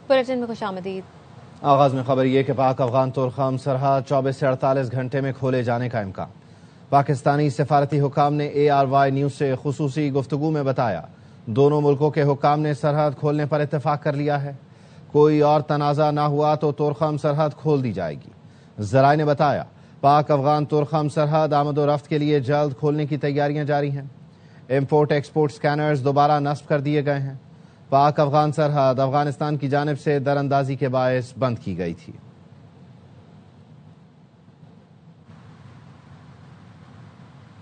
Bulletin में खुशामदीद। आगाज में खबर ये कि पाक अफगान तुर्खम सरहद 24 से 48 घंटे में खोले जाने का इम्कान। पाकिस्तानी सफारती हुकाम ने ARY न्यूज से खुसूसी गुफ्तगू में बताया, दोनों मुल्कों के हुकाम ने सरहद खोलने पर इत्तेफाक कर लिया है। कोई और तनाज़ा ना हुआ तो तुर्खम सरहद खोल दी जाएगी। ज़राए ने बताया, पाक अफगान तुर्खम सरहद आमद व रफ्त के लिए जल्द खोलने की तैयारियां जारी हैं। इम्पोर्ट एक्सपोर्ट स्कैनर्स दोबारा नस्ब कर दिए गए हैं। पाक अफगान सरहद अफगानिस्तान की जानिब से दरअंदाजी के बायस बंद की गई थी।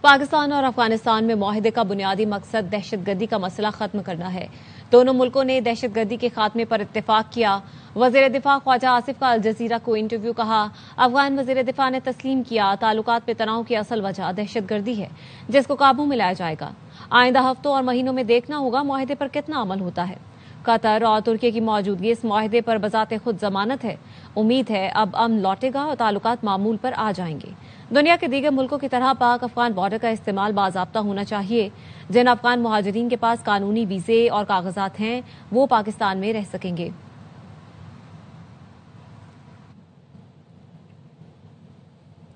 पाकिस्तान और अफगानिस्तान में मुआहिदे का बुनियादी मकसद दहशतगर्दी का मसला खत्म करना है। दोनों मुल्कों ने दहशतगर्दी के खात्मे पर इत्तेफाक किया। वजीर दिफा ख्वाजा आसिफ का अल जजीरा को इंटरव्यू। कहा, अफगान वजीर दिफा ने तस्लीम किया ताल्लुकात में तनाव की असल वजह दहशतगर्दी है, जिसको काबू में लाया जाएगा। आइंदा हफ्तों और महीनों में देखना होगा मुआहिदे पर कितना अमल होता है। कतर और तुर्की की मौजूदगी इस मुआहिदे पर बजाते खुद जमानत है। उम्मीद है अब अमन लौटेगा और ताल्लुकात मामूल पर आ जाएंगे। दुनिया के दीगर मुल्कों की तरह पाक अफगान बॉर्डर का इस्तेमाल बाज़ाब्ता होना चाहिए। जिन अफगान मुहाजिरीन के पास कानूनी वीजे और कागजात हैं वो पाकिस्तान में रह सकेंगे।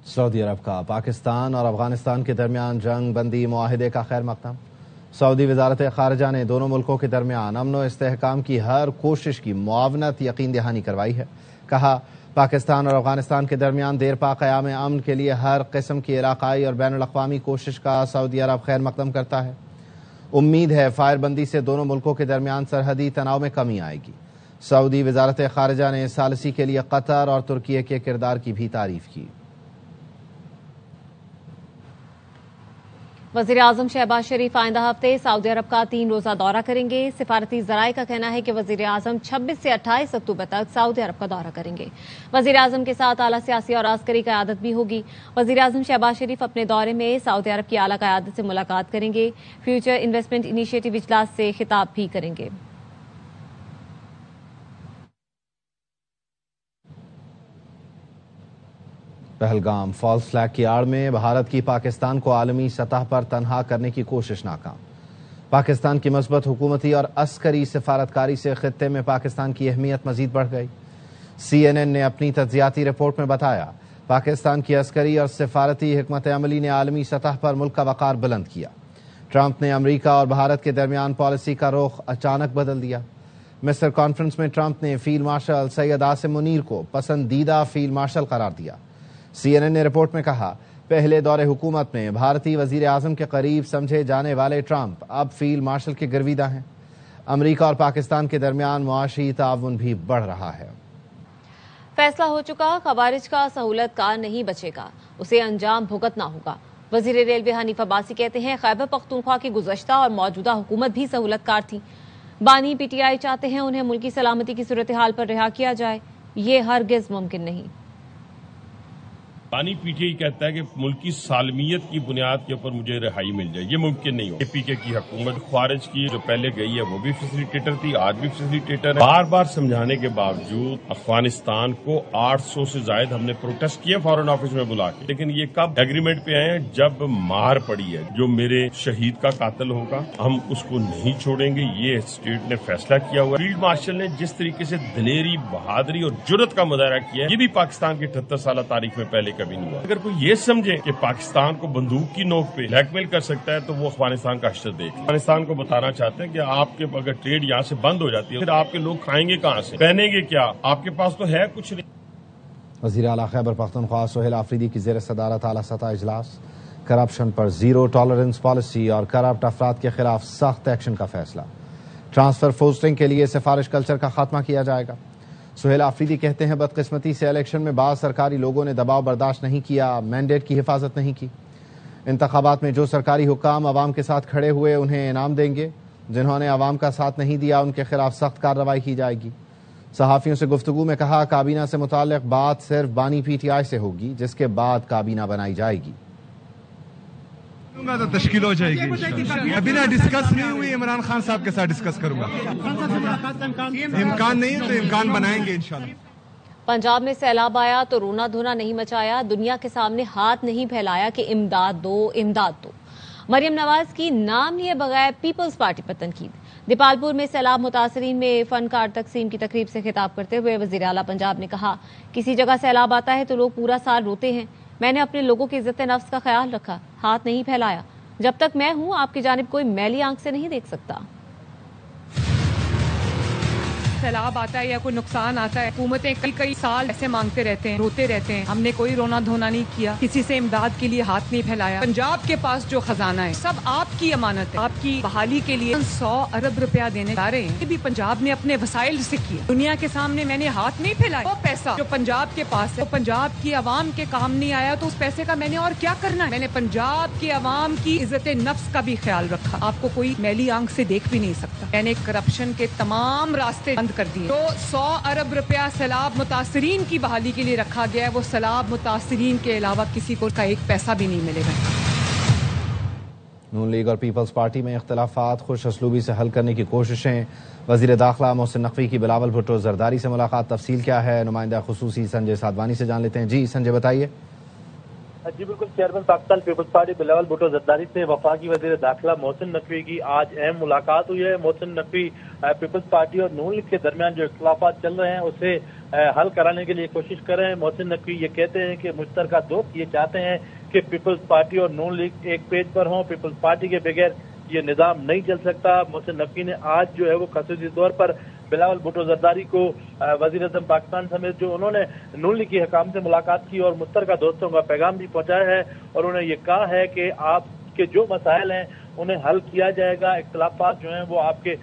सऊदी अरब का पाकिस्तान और अफगानिस्तान के दरमियान जंग बंदी मुआहिदे का खैर मकदम। सऊदी वजारत खारजा ने दोनों मुल्कों के दरमियान अमन व इस्तेहकाम की हर कोशिश की मुआवनत यकीन दहानी करवाई है। कहा, पाकिस्तान और अफगानिस्तान के दरमियान देरपा क़याम अमन के लिए हर किस्म की इलाकाई और बैनुल अक़वामी कोशिश का सऊदी अरब खैर मकदम करता है। उम्मीद है फायरबंदी से दोनों मुल्कों के दरमियान सरहदी तनाव में कमी आएगी। सऊदी वजारत खारजा ने सालसी के लिए कतर और तुर्की के किरदार की भी तारीफ की। वज़ीर आज़म शहबाज शरीफ आइंदा हफ्ते सऊदी अरब का 3 रोज़ा दौरा करेंगे। सिफारती ज़राए का कहना है कि वज़ीर आज़म 26 से 28 अक्टूबर तक सऊदी अरब का दौरा करेंगे। वज़ीर आज़म के साथ आला सियासी और आस्करी क़यादत भी होगी। वज़ीर आज़म शहबाज शरीफ अपने दौरे में सऊदी अरब की आला क़यादत से मुलाकात करेंगे। फ्यूचर इन्वेस्टमेंट इनिशिएटिव इजलास से खिताब भी करेंगे। पहलगाम फॉल्स फ्लैग की आड़ में भारत की पाकिस्तान को आलमी सतह पर तनहा करने की कोशिश नाकाम। पाकिस्तान की मजबूत हुकूमती और अस्करी सिफारतकारी से खित्ते में पाकिस्तान की अहमियत मजीद बढ़ गई। CNN ने अपनी तज्जियाती रिपोर्ट में बताया, पाकिस्तान की अस्करी और सिफारती हिकमत अमली ने आलमी सतह पर मुल्क का वक़ार बुलंद किया। ट्रंप ने अमरीका और भारत के दरमियान पॉलिसी का रुख अचानक बदल दिया। मिस्र कॉन्फ्रेंस में ट्रंप ने फील्ड मार्शल सैयद आसिम मुनीर को पसंदीदा फील्ड मार्शल करार दिया। CNN ने रिपोर्ट में कहा, पहले दौरे हुकूमत में भारतीय वजीर आजम के करीब समझे जाने वाले ट्रंप अब फील्ड मार्शल के गिरविदा हैं। अमरीका और पाकिस्तान के दरमियान मुआशी ताउन भी बढ़ रहा है। फैसला हो चुका, खवारिज का सहूलत कार नहीं बचेगा, उसे अंजाम भुगतना होगा। वजीर रेलवे हनीफ अब्बासी कहते हैं, खैबर पख्तूनख्वा की गुज़श्ता और मौजूदा हुकूमत भी सहूलत कार थी। बानी PTI चाहते हैं उन्हें मुल्की सलामती की सूरत हाल पर रिहा किया जाए, ये हरगिज मुमकिन नहीं। बानी PTI कहता है कि मुल्क की सालमियत की बुनियाद के ऊपर मुझे रिहाई मिल जाए, ये मुमकिन नहीं हो। APK की हुकूमत ख्वारिज की जो पहले गई है वो भी फैसिलिटेटर थी, आज भी फैसिलिटेटर है। बार बार समझाने के बावजूद अफगानिस्तान को 800 से ज्यादा हमने प्रोटेस्ट किया फॉरेन ऑफिस में बुला के, लेकिन ये कब एग्रीमेंट पे आए हैं जब मार पड़ी है। जो मेरे शहीद का कातिल होगा हम उसको नहीं छोड़ेंगे, ये स्टेट ने फैसला किया हुआ। फील्ड मार्शल ने जिस तरीके से दिलेरी, बहादुरी और जुर्रत का मुजाहरा किया है, ये भी पाकिस्तान की 78 साल तारीख में पहले कभी नहीं हुआ। अगर कोई ये समझे कि पाकिस्तान को बंदूक की नोक पे ब्लैकमेल कर सकता है तो वो अफगानिस्तान का अशर देख। अफगानिस्तान को बताना चाहते हैं कि आपके अगर ट्रेड यहाँ से बंद हो जाती है फिर आपके लोग खाएंगे कहाँ से, पहनेंगे क्या, आपके पास तो है कुछ नहीं। वज़ीर आला खैबर पख्तूनख्वा सोहेल आफरीदी की ज़ेर सदारत आला सतह इजलास। करप्शन पर जीरो टॉलरेंस पॉलिसी और करप्ट अफराद के खिलाफ सख्त एक्शन का फैसला। ट्रांसफर पोस्टिंग के लिए सिफारिश कल्चर का खात्मा किया जाएगा। सोहेल आफरीदी कहते हैं, बदकिस्मती से इलेक्शन में बाज़ सरकारी लोगों ने दबाव बर्दाश्त नहीं किया, मैंडेट की हिफाजत नहीं की। इंतखाबात में जो सरकारी हुकाम अवाम के साथ खड़े हुए उन्हें इनाम देंगे, जिन्होंने अवाम का साथ नहीं दिया उनके खिलाफ सख्त कार्रवाई की जाएगी। सहाफ़ियों से गुफ्तगू में कहा, काबीना से मुताल्लिक़ बात सिर्फ बानी PTI से होगी, जिसके बाद काबीना बनाई जाएगी। तो तश्कील हो जाएगी। अभी ना डिस्कस नहीं हुई, इमरान खान साहब के साथ डिस्कस करूंगा। इम्कान नहीं है तो इम्कान बनाएंगे इंशाल्लाह। पंजाब में सैलाब आया तो रोना धोना नहीं मचाया, दुनिया के सामने हाथ नहीं फैलाया कि इमदाद दो इमदाद दो। مریم نواز کی نام لیے بغیر پیپلز پارٹی پر تنقید۔ دیپالپور میں سیلاب متاثرین میں فن کارڈ تقسیم کی تقریب سے خطاب کرتے ہوئے وزیر اعلیٰ پنجاب نے کہا، کسی جگہ سیلاب آتا ہے تو لوگ پورا سال روتے ہیں، میں نے اپنے لوگوں کی عزت نفس کا خیال رکھا، ہاتھ نہیں پھیلایا، جب تک میں ہوں آپ کی جانب کوئی میلی آنکھ سے نہیں دیکھ سکتا۔ سیلاب آتا ہے یا کوئی نقصان آتا ہے، حکومتیں کئی سال ایسے مانگتے رہتے ہیں، روتے رہتے ہیں، ہم نے کوئی رونا دھونا نہیں کیا، کسی سے امداد کے لیے ہاتھ نہیں پھیلایا۔ پنجاب کے پاس جو خزانہ ہے سب آپ کی امانت ہے، آپ کی بحالی کے لیے 100 ارب روپیہ دینے جا رہے ہیں، یہ بھی پنجاب نے اپنے وسائل سے کیا۔ دنیا کے سامنے میں نے ہاتھ نہیں پھیلایا، وہ پیسہ جو پنجاب کے پاس ہے وہ پنجاب کی عوام کے کام نہیں آیا تو اس پیسے کا میں نے اور کیا کرنا ہے؟ میں نے پنجاب کے عوام کی عزت نفس کا بھی خیال رکھا، آپ کو کوئی میلی آنکھ سے دیکھ بھی نہیں سکتا۔ میں نے کرپشن کے تمام راستے بند کر دیے۔ جو 100 ارب روپیہ سیلاب متاثرین کی بحالی کے لیے رکھا گیا ہے وہ سیلاب متاثرین کے علاوہ کسی کو کا ایک پیسہ بھی نہیں ملے گا۔ نون لیگ اور پیپلز پارٹی میں اختلافات خوش اسلوبی سے حل کرنے کی کوششیں۔ وزیر داخلہ محسن نقوی کی بلاول بھٹو زرداری سے ملاقات، تفصیل کیا ہے نمائندہ خصوصی سنجے سادوانی سے جان لیتے ہیں۔ جی سنجے بتائیے۔ جی بالکل، chairman Pakistan peoples party Bilawal Bhutto Zardari سے وفاقی وزیر داخلہ محسن نقوی کی آج اہم ملاقات ہوئی ہے۔ محسن نقوی پیپلز پارٹی اور نون لیگ کے درمیان جو اختلافات چل رہے ہیں اسے حل کرانے کے لیے کوشش کر رہے ہیں۔ محسن نقوی یہ کہتے ہیں کہ مشترکہ دوست یہ چاہتے ہیں کہ پیپلز پارٹی اور نون لیگ ایک پیج پر ہوں، پیپلز پارٹی کے بغیر یہ نظام نہیں چل سکتا۔ محسن نقوی نے آج جو ہے وہ خصوصی طور پر بلاول بھٹو زرداری کو وزیر اعظم پاکستان سمیت جو انہوں نے نون لیگ کی حکام سے ملاقات کی اور مشترکہ دوستوں کا پیغام بھی پہنچایا ہے، اور انہوں نے یہ کہا ہے کہ آپ کے جو مسائل ہیں انہیں حل کیا جائے گا، اختلافات جو ہیں وہ آپ کے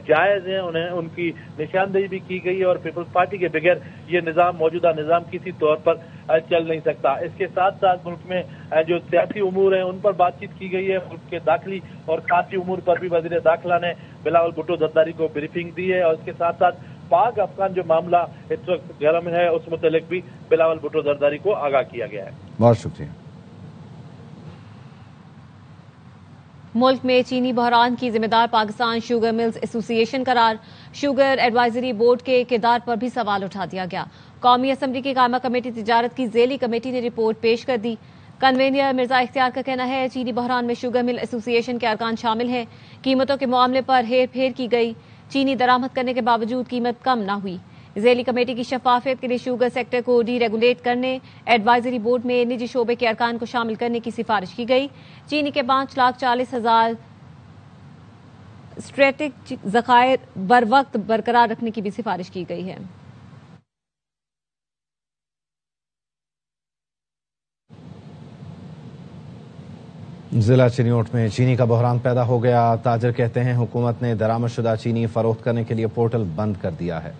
جائز ہیں، انہیں ان کی نشاندہی بھی کی گئی ہے، اور پیپلز پارٹی کے بغیر یہ نظام موجودہ نظام کسی طور پر چل نہیں سکتا۔ اس کے ساتھ ساتھ ملک میں جو سیاسی امور ہیں ان پر بات چیت کی گئی ہے، ملک کے داخلی اور خارجی امور پر بھی وزیر داخلہ نے بلاول بھٹو زرداری کو بریفنگ دی ہے، اور اس کے ساتھ ساتھ پاک افغان جو معاملہ اس وقت گرم ہے اس متعلق بھی بلاول بھٹو زرداری کو آگاہ کیا گیا ہے۔ بہت شکریہ۔ ملک میں چینی بحران کی ذمہ دار پاکستان شوگر ملز ایسوسی ایشن قرار، شوگر ایڈوائزری بورڈ کے کردار پر بھی سوال اٹھا دیا گیا۔ قومی اسمبلی کی قائمہ کمیٹی تجارت کی ذیلی کمیٹی نے رپورٹ پیش کر دی۔ کنوینر مرزا اختیار کا کہنا ہے چینی بحران میں شوگر مل ایسوسی ایشن کے ارکان شامل ہیں، قیمتوں کے معاملے پر ہیر پھیر کی گئی، چینی درآمد کرنے کے باوجود قیمت کم نہ ہوئی۔ ذیلی کمیٹی کی شفافیت کے لیے شوگر سیکٹر کو ڈی ریگولیٹ کرنے، ایڈوائزری بورڈ میں نجی شعبے کے ارکان کو شامل کرنے کی سفارش کی گئی۔ چینی کے 5,40,000 اسٹریٹجک ذخائر بر وقت برقرار رکھنے کی بھی سفارش کی گئی ہے۔ ضلع چنیوٹ میں چینی کا بحران پیدا ہو گیا، تاجر کہتے ہیں حکومت نے درآمد شدہ چینی فروخت کرنے کے لیے پورٹل بند کر دیا ہے۔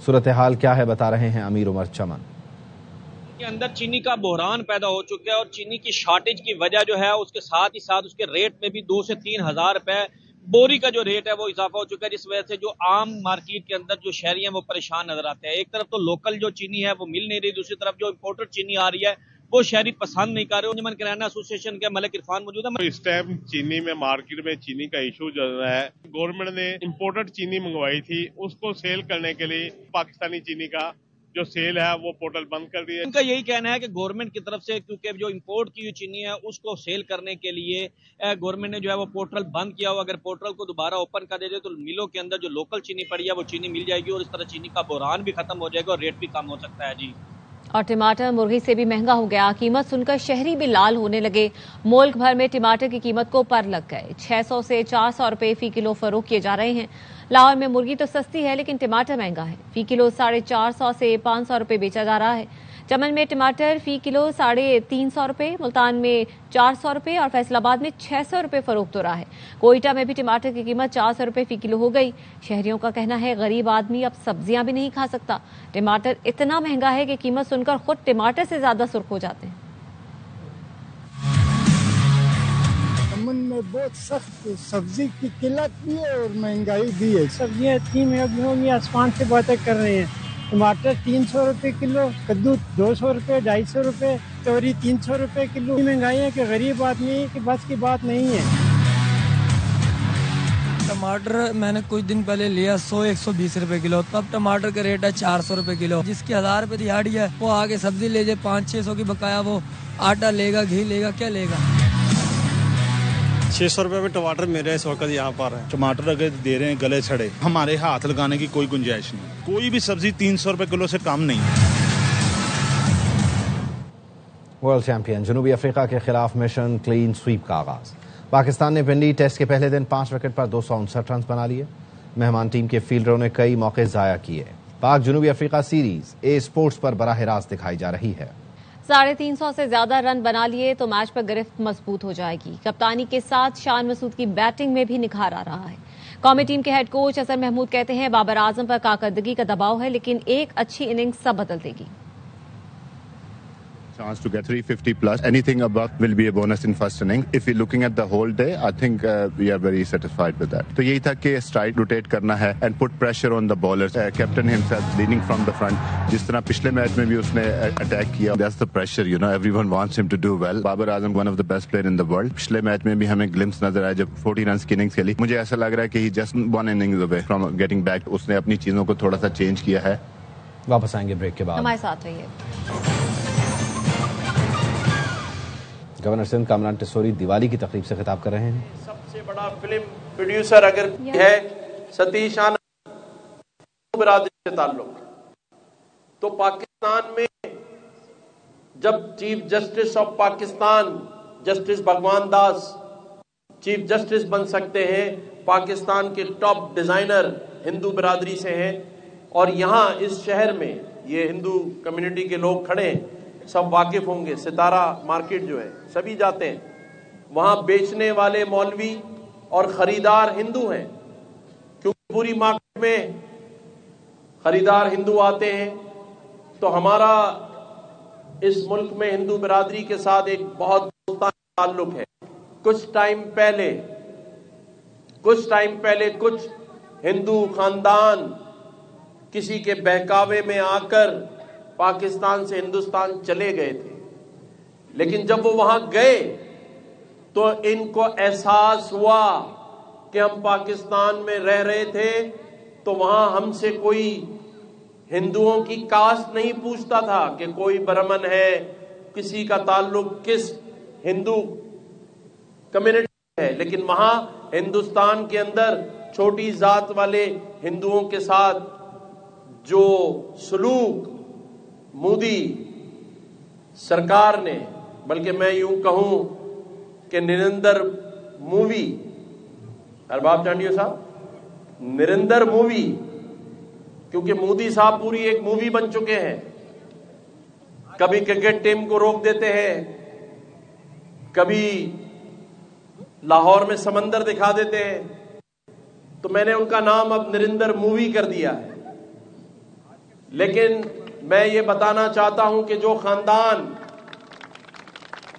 صورتحال کیا ہے بتا رہے ہیں امیر عمر چمن۔ کے اندر چینی کا بحران پیدا ہو چکا ہے، اور چینی کی شارٹیج کی وجہ جو ہے اس کے ساتھ ہی ساتھ اس کے ریٹ میں بھی 2 سے 3 ہزار روپے بوری کا جو ریٹ ہے وہ اضافہ ہو چکا ہے، جس وجہ سے جو عام مارکیٹ کے اندر جو شہری ہیں وہ پریشان نظر آتے ہیں۔ ایک طرف تو لوکل جو چینی ہے وہ مل نہیں رہی، دوسری طرف جو امپورٹڈ چینی آ رہی ہے وہ شہری پسند نہیں کر رہے۔ انجمن کریانہ ایسوسی ایشن کے ملک عرفان موجود ہے۔ اس ٹائم چینی میں مارکیٹ میں چینی کا ایشو چل رہا ہے۔ گورنمنٹ نے امپورٹڈ چینی منگوائی تھی، اس کو سیل کرنے کے لیے پاکستانی چینی کا جو سیل ہے وہ پورٹل بند کر دیا۔ ان کا یہی کہنا ہے کہ گورنمنٹ کی طرف سے کیونکہ جو امپورٹ کی ہوئی چینی ہے اس کو سیل کرنے کے لیے گورنمنٹ نے جو ہے وہ پورٹل بند کیا ہوا، اگر پورٹل کو دوبارہ اوپن کر دے تو ملوں کے اندر جو لوکل چینی پڑی ہے وہ چینی مل جائے گی، اور اس طرح چینی کا بحران بھی ختم ہو جائے گا اور ریٹ بھی کم ہو سکتا ہے۔ جی اور ٹماٹر مرغی سے بھی مہنگا ہو گیا، قیمت سن کر شہری بھی لال ہونے لگے۔ ملک بھر میں ٹماٹر کی قیمت کو پر لگ گئے، 600 سے 400 روپے فی کلو فروخت کیے جا رہے ہیں۔ لاہور میں مرغی تو سستی ہے لیکن ٹماٹر مہنگا ہے، فی کلو 450 سے 500 روپے بیچا جا رہا ہے۔ چمن میں ٹماٹر فی کلو 350 روپے، ملتان میں 400 روپے اور فیصل آباد میں 600 روپے فروخت ہو رہا ہے۔ کوئٹہ میں بھی ٹماٹر کی قیمت 400 روپے فی کلو ہو گئی۔ شہریوں کا کہنا ہے غریب آدمی اب سبزیاں بھی نہیں کھا سکتا، ٹماٹر اتنا مہنگا ہے کہ قیمت سن کر خود ٹماٹر سے زیادہ سرخ ہو جاتے ہیں۔ چمن میں بہت سخت سبزی کی قلت بھی ہے اور مہنگائی بھی ہے، سبزیاں اتنی مہنگی ہوں گی آسمان سے باتیں کر رہے ہیں۔ ٹماٹر 300 روپے کلو، کدو 200 روپے، 250 روپے، توری 300 روپے کلو۔ مہنگائی ہے کہ غریب آدمی کی بس کی بات نہیں ہے۔ ٹماٹر میں نے کچھ دن پہلے لیا 100-120 روپے کلو، تب ٹماٹر کا ریٹ ہے 400 روپے کلو۔ جس کی 1000 روپے دیہڑی ہے وہ آگے سبزی لے جائے 500-600 کی بقایا، وہ آٹا لے گا، گھی لے گا، کیا لے گا۔ 600 रुपए में टमाटर मेरे इस वक्त यहाँ पर है। टमाटर अगर दे रहे हैं गले सड़े, हमारे हाथ लगाने की कोई गुंजाइश नहीं। कोई भी सब्जी 300 रुपए किलो से कम नहीं। वर्ल्ड चैंपियन जनूबी अफ्रीका के खिलाफ मिशन क्लीन स्वीप का आगाज। पाकिस्तान ने पिंडी टेस्ट के पहले दिन 5 विकेट पर 259 रन बना लिए। मेहमान टीम के फील्डरों ने कई मौके जाया किए। पाक जनूबी अफ्रीका सीरीज ए स्पोर्ट्स पर बराह रास्त दिखाई जा रही है। 350 से ज्यादा रन बना लिए तो मैच पर गिरफ्त मजबूत हो जाएगी। कप्तानी के साथ शान मसूद की बैटिंग में भी निखार आ रहा है। कौमी टीम के हेड कोच असर महमूद कहते हैं बाबर आजम पर कारकर्दगी का दबाव है, लेकिन एक अच्छी इनिंग्स सब बदल देगी। Chance to get 350 plus. Anything above will be a bonus in first inning. If you're looking at the whole day, I think we are very satisfied with that. तो यही था कि stride rotate करना है and put pressure on the bowlers. Captain himself leading from the front. जिस तरह पिछले match में भी उसने attack किया. That's the pressure, you know. Everyone wants him to do well. Babar Azam one of the best player in the world. पिछले match में भी हमें glimpse नजर आया जब 40 runs की innings खेली. मुझे ऐसा लग रहा है कि he just one innings away from getting back. उसने अपनी चीजों को थोड़ा सा change किया है. वापस आएंगे ब्रेक के बाद। हमारे साथ रहिए। गवर्नर सिंध कामरान टिस्सोरी दिवाली की तकरीब से खिताब कर रहे हैं। सबसे बड़ा फिल्म प्रोड्यूसर अगर है सतीश आनंद बिरादरी से ताल्लुक, तो पाकिस्तान में जब chief justice of Pakistan justice भगवान दास चीफ जस्टिस बन सकते हैं, पाकिस्तान के टॉप डिजाइनर हिंदू बिरादरी से हैं, और यहाँ इस शहर में ये हिंदू कम्युनिटी के लोग खड़े हैं, सब वाकिफ होंगे। सितारा मार्केट जो है सभी जाते हैं, वहां बेचने वाले मौलवी और खरीदार हिंदू हैं, क्योंकि पूरी मार्केट में खरीदार हिंदू आते हैं। तो हमारा इस मुल्क में हिंदू बिरादरी के साथ एक बहुत दोस्ताना ताल्लुक है। कुछ टाइम पहले कुछ हिंदू खानदान किसी के बहकावे में आकर पाकिस्तान से हिंदुस्तान चले गए थे, लेकिन जब वो वहां गए तो इनको एहसास हुआ कि हम पाकिस्तान में रह रहे थे तो वहां हमसे कोई हिंदुओं की कास्ट नहीं पूछता था कि कोई ब्राह्मण है, किसी का ताल्लुक किस हिंदू कम्युनिटी है, लेकिन वहां हिंदुस्तान के अंदर छोटी जात वाले हिंदुओं के साथ जो सलूक मोदी सरकार ने, बल्कि मैं यूं कहूं कि निरंतर मूवी, अरबाब चांडियो साहब निरंतर मूवी, क्योंकि मोदी साहब पूरी एक मूवी बन चुके हैं। कभी क्रिकेट टीम को रोक देते हैं, कभी लाहौर में समंदर दिखा देते हैं, तो मैंने उनका नाम अब निरंतर मूवी कर दिया है। लेकिन मैं ये बताना चाहता हूं कि जो खानदान,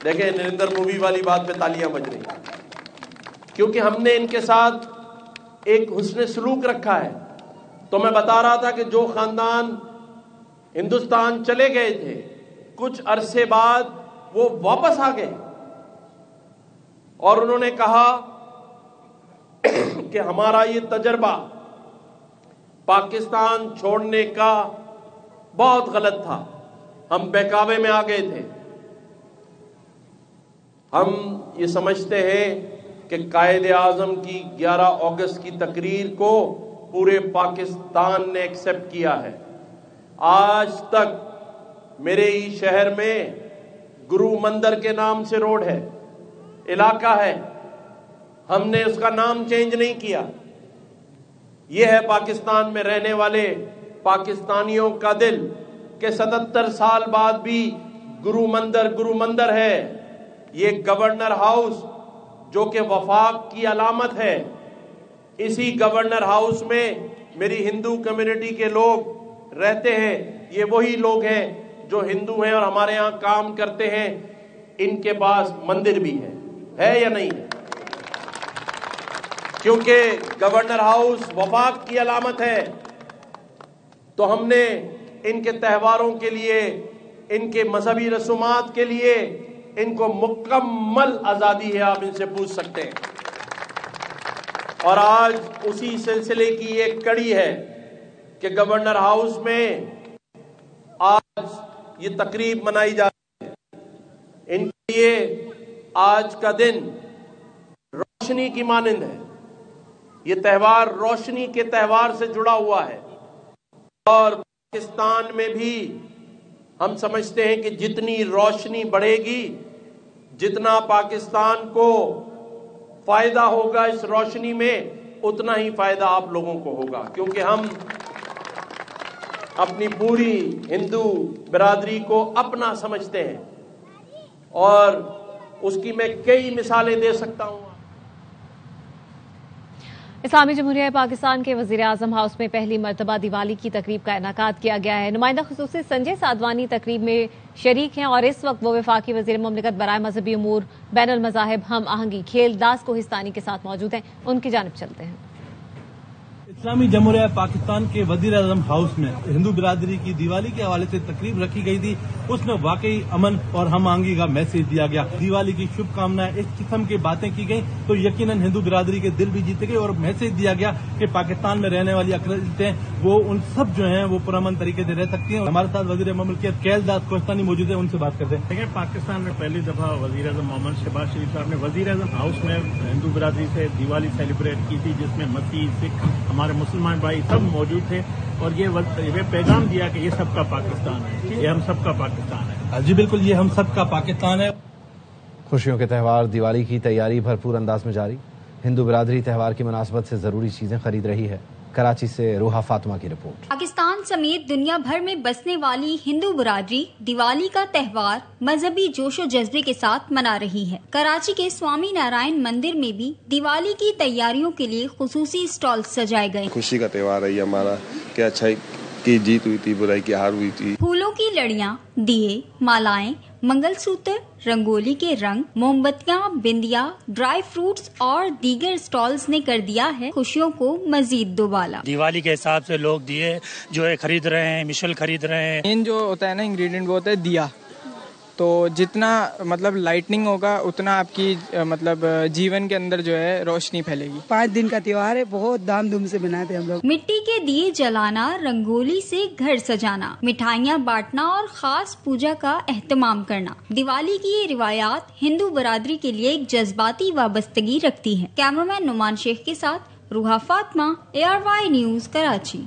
देखें नरेंद्र मूवी वाली बात पे तालियां बज रही, क्योंकि हमने इनके साथ एक हुस्न सलूक रखा है। तो मैं बता रहा था कि जो खानदान हिंदुस्तान चले गए थे, कुछ अरसे बाद वो वापस आ गए और उन्होंने कहा कि हमारा ये तजर्बा पाकिस्तान छोड़ने का बहुत गलत था, हम बहकावे में आ गए थे। हम ये समझते हैं कि कायदे आजम की 11 अगस्त की तकरीर को पूरे पाकिस्तान ने एक्सेप्ट किया है। आज तक मेरे ही शहर में गुरु मंदिर के नाम से रोड है, इलाका है, हमने उसका नाम चेंज नहीं किया। यह है पाकिस्तान में रहने वाले पाकिस्तानियों का दिल कि 77 साल बाद भी गुरु मंदिर है। ये गवर्नर हाउस जो कि वफाक की अलामत है, इसी गवर्नर हाउस में मेरी हिंदू कम्युनिटी के लोग रहते हैं। ये वही लोग हैं जो हिंदू हैं और हमारे यहाँ काम करते हैं। इनके पास मंदिर भी है या नहीं है? क्योंकि गवर्नर हाउस वफाक की अलामत है, तो हमने इनके त्योहारों के लिए, इनके मजहबी रसूमात के लिए इनको मुकम्मल आजादी है, आप इनसे पूछ सकते हैं। और आज उसी सिलसिले की एक कड़ी है कि गवर्नर हाउस में आज ये तकरीब मनाई जा रही है। इनके लिए आज का दिन روشنی کی مانند ہے. یہ تہوار روشنی کے تہوار سے جڑا ہوا ہے اور پاکستان میں بھی ہم سمجھتے ہیں کہ جتنی روشنی بڑھے گی جتنا پاکستان کو فائدہ ہوگا اس روشنی میں اتنا ہی فائدہ آپ لوگوں کو ہوگا, کیونکہ ہم اپنی پوری ہندو برادری کو اپنا سمجھتے ہیں اور اس کی میں کئی مثالیں دے سکتا ہوں. اسلامی جمہوریہ پاکستان کے وزیر اعظم ہاؤس میں پہلی مرتبہ دیوالی کی تقریب کا انعقاد کیا گیا ہے. نمائندہ خصوصی سنجے سادوانی تقریب میں شریک ہیں اور اس وقت وہ وفاقی وزیر مملکت برائے مذہبی امور, بین المذاہب, ہم آہنگی کھیل داس کوہستانی کے ساتھ موجود ہیں. ان کی جانب چلتے ہیں. اسلامی جمہوریہ پاکستان کے وزیر اعظم ہاؤس میں ہندو برادری کی دیوالی کے حوالے سے تقریب رکھی گئی تھی. اس میں واقعی امن اور ہم آہنگی کا میسج دیا گیا. دیوالی کی شبھ کامنائیں, اس قسم کی باتیں کی گئیں تو یقیناً ہندو برادری کے دل بھی جیتے گئے اور میسج دیا گیا کہ پاکستان میں رہنے والی اقلیتیں وہ ان سب جو ہیں وہ پرامن طریقے سے رہ سکتی ہیں. ہمارے ساتھ وزیر مملکت کیل داس کوہستانی موجود ہیں, ان سے بات کرتے ہیں. پاکستان میں پہلی دفعہ وزیر اعظم محمد شہباز شریف صاحب نے وزیر اعظم ہاؤس میں ہندو برادری سے دیوالی سیلیبریٹ کی تھی, جس میں مسیح, سکھ, ہمارے مسلمان بھائی سب موجود تھے اور یہ پیغام دیا کہ یہ سب کا پاکستان ہے, یہ ہم سب کا پاکستان ہے. جی بالکل, یہ ہم سب کا پاکستان ہے. خوشیوں کے تہوار دیوالی کی تیاری بھرپور انداز میں جاری. ہندو برادری تہوار کی مناسبت سے ضروری چیزیں خرید رہی ہے. کراچی سے روحا فاطمہ کی رپورٹ. پاکستان سمیت دنیا بھر میں بسنے والی ہندو برادری دیوالی کا تہوار مذہبی جوش و جذبے کے ساتھ منا رہی ہے. کراچی کے سوامی نارائن مندر میں بھی دیوالی کی تیاریوں کے لیے خصوصی اسٹال سجائے گئے. خوشی کا تہوار ہے یہ ہمارا, کہ اچھائی کی جیت ہوئی تھی, برائی کی ہار ہوئی تھی. پھولوں کی لڑیاں, دیے, مالائیں, منگل سوتر, رنگولی کے رنگ, موم بتیاں, بندیا, ڈرائی فروٹس اور دیگر اسٹالز نے کر دیا ہے خوشیوں کو مزید دوبالا. دیوالی کے حساب سے لوگ دیے جو ہے خرید رہے ہیں, مشل خرید رہے ہیں. مین جو ہوتا ہے نا انگریڈینٹ وہ ہوتا ہے دیا, تو جتنا مطلب لائٹننگ ہوگا اتنا آپ کی مطلب جیون کے اندر جو ہے روشنی پھیلے گی. 5 دن کا تہوار ہے, بہت دھام دھوم سے مناتے ہم لوگ. مٹی کے دیے جلانا, رنگولی سے گھر سجانا, مٹھائیاں بانٹنا اور خاص پوجا کا اہتمام کرنا. دیوالی کی یہ روایات ہندو برادری کے لیے ایک جذباتی وابستگی رکھتی ہے. کیمرامین نعمان شیخ کے ساتھ روحا فاطمہ, ARY نیوز, کراچی.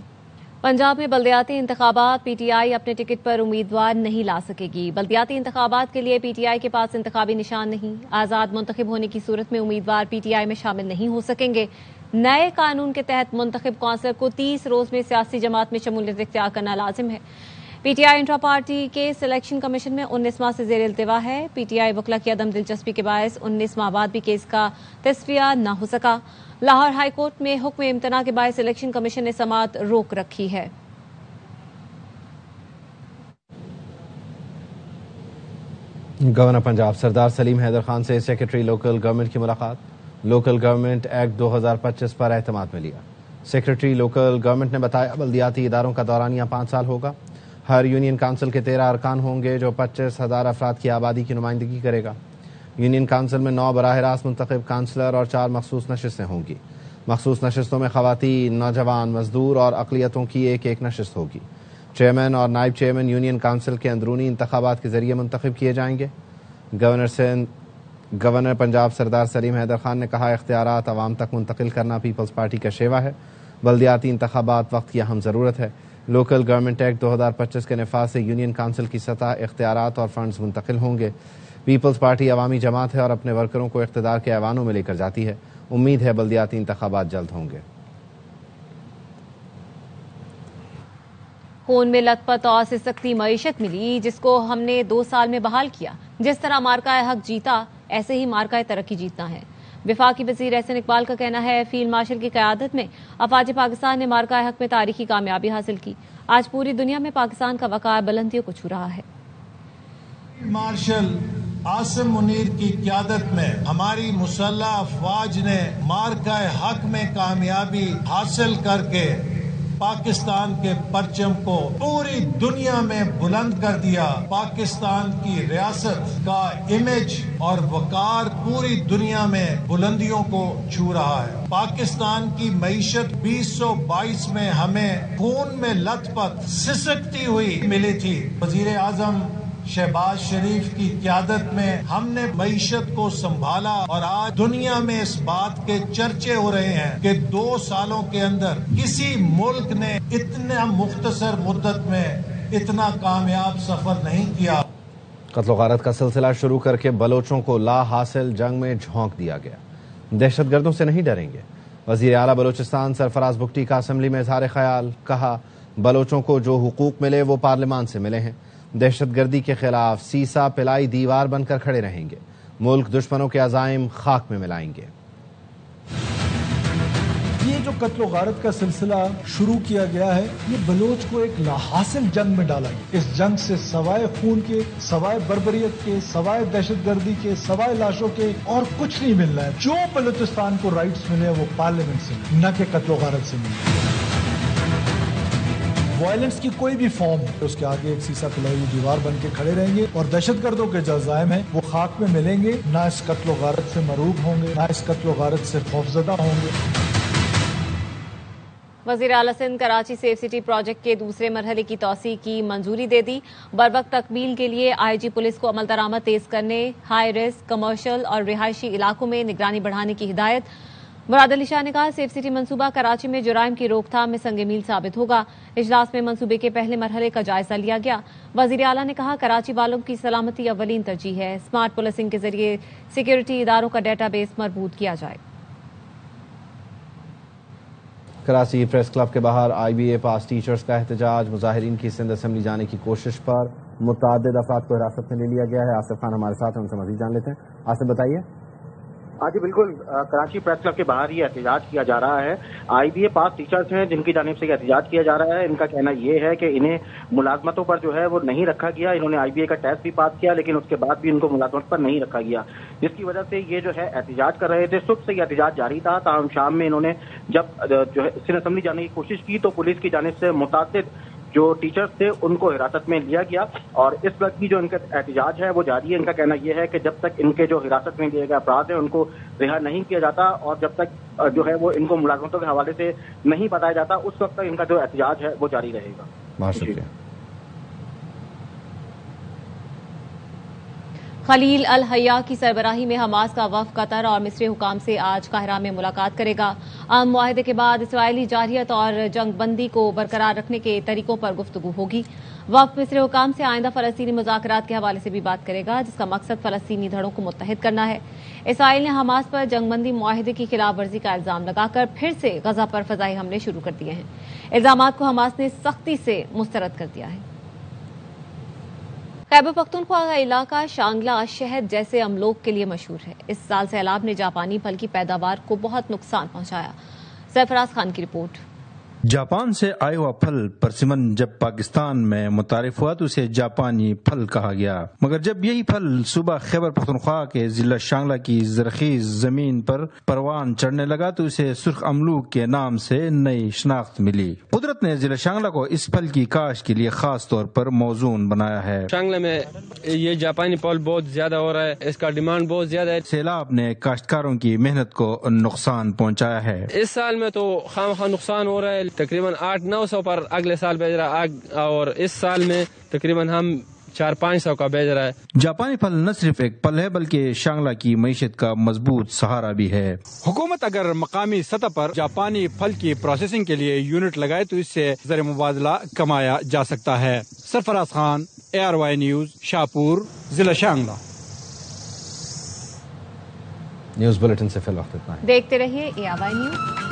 پنجاب میں بلدیاتی انتخابات, پی ٹی آئی اپنے ٹکٹ پر امیدوار نہیں لا سکے گی. بلدیاتی انتخابات کے لیے پی ٹی آئی کے پاس انتخابی نشان نہیں. آزاد منتخب ہونے کی صورت میں امیدوار پی ٹی آئی میں شامل نہیں ہو سکیں گے. نئے قانون کے تحت منتخب کونسلر کو 30 روز میں سیاسی جماعت میں شمولیت اختیار کرنا لازم ہے. P T I intra party کے سلیکشن کمیشن میں 19 ماہ سے زیر التوا ہے. پی ٹی آئی وکلا کی عدم دلچسپی کے باعث 19 ماہ بعد بھی کیس کا تصفیہ نہ ہو سکا. لاہور ہائی کورٹ میں حکم امتناع کے باعث الیکشن کمیشن نے سماعت روک رکھی ہے. گورنر پنجاب سردار سلیم حیدر خان سے سیکرٹری لوکل گورنمنٹ کی ملاقات. لوکل گورنمنٹ ایکٹ 2025 پر اعتماد میں لیا. سیکرٹری لوکل گورنمنٹ نے بتایا بلدیاتی اداروں کا دورانیہ 5 سال ہوگا. ہر یونین کونسل کے 13 ارکان ہوں گے جو 25,000 افراد کی آبادی کی نمائندگی کرے گا. یونین کونسل میں 9 براہ راست منتخب کونسلر اور 4 مخصوص نشستیں ہوں گی. مخصوص نشستوں میں خواتین, نوجوان, مزدور اور اقلیتوں کی ایک نشست ہوگی. چیئرمین اور نائب چیئرمین یونین کونسل کے اندرونی انتخابات کے ذریعے منتخب کیے جائیں گے. گورنر پنجاب سردار سلیم حیدر خان نے کہا اختیارات عوام تک منتقل کرنا پیپلز پارٹی کا شیوا ہے. بلدیاتی انتخابات وقت کی اہم ضرورت ہے. لوکل گورنمنٹ ایکٹ 2025 کے نفاذ سے یونین کونسل کی سطح, اختیارات اور فنڈز منتقل ہوں گے. پیپلز پارٹی عوامی جماعت ہے اور اپنے ورکروں کو اقتدار کے ایوانوں میں لے کر جاتی ہے. امید ہے بلدیاتی انتخابات جلد ہوں گے. خون میں لت پت اور سسکتی معیشت ملی جس کو ہم نے 2 سال میں بحال کیا. جس طرح مارکہ حق جیتا ایسے ہی مارکہ ترقی جیتنا ہے. وفاقی وزیر احسن اقبال کا کہنا ہے فیلڈ مارشل کی قیادت میں افواج پاکستان نے مارکہ حق میں تاریخی کامیابی حاصل کی. آج پوری دنیا میں پاکستان کا وقار بلندیوں کو چھو رہا ہے. فیلڈ مارشل عاصم منیر کی قیادت میں ہماری مسلح افواج نے مارکہ حق میں کامیابی حاصل کر کے پاکستان کے پرچم کو پوری دنیا میں بلند کر دیا. پاکستان کی ریاست کا امیج اور وقار پوری دنیا میں بلندیوں کو چھو رہا ہے. پاکستان کی معیشت 2022 میں ہمیں خون میں لت پت سسکتی ہوئی ملی تھی. وزیر اعظم शहबाज शरीफ की क़यादत में हमने मईशत को संभाला और आज दुनिया में इस बात के चर्चे हो रहे हैं कि 2 सालों के अंदर किसी मुल्क ने इतना मुख्तसर मुद्दत में इतना कामयाब सफर नहीं किया। कत्ल गारत का सिलसिला शुरू करके बलोचों को ला हासिल जंग में झोंक दिया गया। दहशतगर्दों से नहीं डरेंगे। वजीर आला बलोचिस्तान सरफराज बुगटी का असेंबली में इजहार ख्याल, कहा बलोचों को जो हुकूक मिले वो पार्लियामान से मिले हैं। दहशतगर्दी के खिलाफ सीसा पिलाई दीवार बनकर खड़े रहेंगे। मुल्क दुश्मनों के अज़ाइम खाक में मिलाएंगे। ये जो कत्ल गारत का सिलसिला शुरू किया गया है, ये बलोच को एक लाहासिल जंग में डाला गया। इस जंग से सवाए खून के, सवाए बर्बरियत के, सवाए दहशतगर्दी के, सवाए लाशों के और कुछ नहीं मिल रहा है। जो बलूचिस्तान को राइट्स मिले वो पार्लियामेंट से मिले, न कि कत्ल गारत से मिले। वायलेंस की कोई भी फॉर्म है उसके आगे एक सीसा पिलाई हुई दीवार बन के खड़े रहेंगे और दहशतगर्दों के जो अज़ाइम हैं वो खाक में मिलेंगे। ना इस कत्ल गारत से मरूब होंगे, ना इस कत्ल गारत से खौफजदा होंगे। वज़ीर आला Sindh Karachi safe city project के दूसरे मरहले की तौसी की मंजूरी दे दी। बरवक्त तकमील के लिए आईजी पुलिस को अमल दरामद तेज करने, हाई रिस्क कमर्शियल और रिहायशी इलाकों में निगरानी बढ़ाने की हिदायत। मुराद अली शाह ने कहा सेफ सिटी मंसूबा कराची में जुराइम की रोकथाम में संग मील साबित होगा। इजलास में मंसूबे के पहले मरहले का जायजा लिया गया। वज़ीर आला ने कहा कराची वालों की सलामती अव्वलीन तरजीह है। स्मार्ट पुलिसिंग के जरिए सिक्योरिटी इदारों का डेटाबेस मजबूत किया जाए। कराची प्रेस क्लब के बाहर IBA पास टीचर्स का एहतजाज। मुजाहिरीन की सिंध असेंबली जाने की कोशिश पर मुतअद्दिद अफराद को हिरासत में ले लिया गया है। आसिफ खान हमारे साथ हैं, उनसे मज़ीद जान लेते हैं। आसिफ बताइए। जी बिल्कुल, कराची प्रेस क्लब के बाहर ये एहतजाज किया जा रहा है। IBA पास टीचर्स हैं जिनकी जानिब से एहतजाज किया जा रहा है। इनका कहना ये है कि इन्हें मुलाजमतों पर जो है वो नहीं रखा गया। इन्होंने IBA का टेस्ट भी पास किया लेकिन उसके बाद भी इनको मुलाजमत पर नहीं रखा गया, जिसकी वजह से ये जो है एहतजाज कर रहे थे। सुबह से ये एहतजाज जारी था। ताहम शाम में इन्होंने जब जो है सिंध असेंबली जाने की कोशिश की तो पुलिस की जानिब से मुतअद्दिद जो टीचर्स थे उनको हिरासत में लिया गया और इस वक्त भी जो इनका एहतजाज है वो जारी है। इनका कहना यह है कि जब तक इनके जो हिरासत में लिए गए अफराद हैं उनको रिहा नहीं किया जाता और जब तक जो है वो इनको मुलाजमतों के हवाले से नहीं बताया जाता उस वक्त तक इनका जो एहतजाज है वो जारी रहेगा। बहुत शुक्रिया। खलील अल हया की सरबराही में हमास का वफ़द कतर और मिस्री हुकाम से आज काहिरा में मुलाकात करेगा। आम मुआहदे के बाद इसराइली जारहियत और जंग बंदी को बरकरार रखने के तरीकों पर गुफ्तगू होगी। वफ़द मिस्री हुकाम से आइंदा फ़लस्तीनी मुज़ाकरात के हवाले से भी बात करेगा, जिसका मकसद फ़लस्तीनी धड़ों को मुत्तहिद करना है। इसराइल ने हमास पर जंग बंदी मुआहदे की खिलाफ वर्जी का इल्जाम लगाकर फिर से गजा पर फ़ज़ाई हमले शुरू कर दिए हैं। इल्जामात को हमास ने सख्ती से मुस्तरद कर दिया है। खैबर पख्तूनख्वा का इलाका शांगला शहद जैसे अमलोक के लिए मशहूर है। इस साल सैलाब ने जापानी फल की पैदावार को बहुत नुकसान पहुंचाया। सरफराज खान की रिपोर्ट। जापान से आया हुआ फल परसिमन जब पाकिस्तान में मुतारिफ हुआ तो उसे जापानी फल कहा गया, मगर जब यही फल सुबह खैबर पख्तूनख्वा के जिला शांगला की जरखीज जमीन पर परवान चढ़ने लगा तो उसे सुर्ख अमलूक के नाम से नई शनाख्त मिली। कुदरत ने जिला शांगला को इस फल की काश के लिए खास तौर पर मौजून बनाया है। शांगला में ये जापानी फल बहुत ज्यादा हो रहा है, इसका डिमांड बहुत ज्यादा है। सैलाब ने काश्तकारों की मेहनत को नुकसान पहुँचाया है। इस साल में तो खामखा नुकसान हो रहा है, तकरीबन 800-900 पर अगले साल बेच रहा है और इस साल में तकरीबन हम 400-500 का बेच रहा है। जापानी फल न सिर्फ एक फल है बल्कि शांगला की मईशत का मजबूत सहारा भी है। हुकूमत अगर मकामी सतह पर जापानी फल की प्रोसेसिंग के लिए यूनिट लगाए तो इससे ज़र मुबादला कमाया जा सकता है। सरफराज खान, ARY न्यूज, शाहपुर, जिला शांगला। न्यूज बुलेटिन से फिल वक्त इतना है। देखते रहिए ARY न्यूज।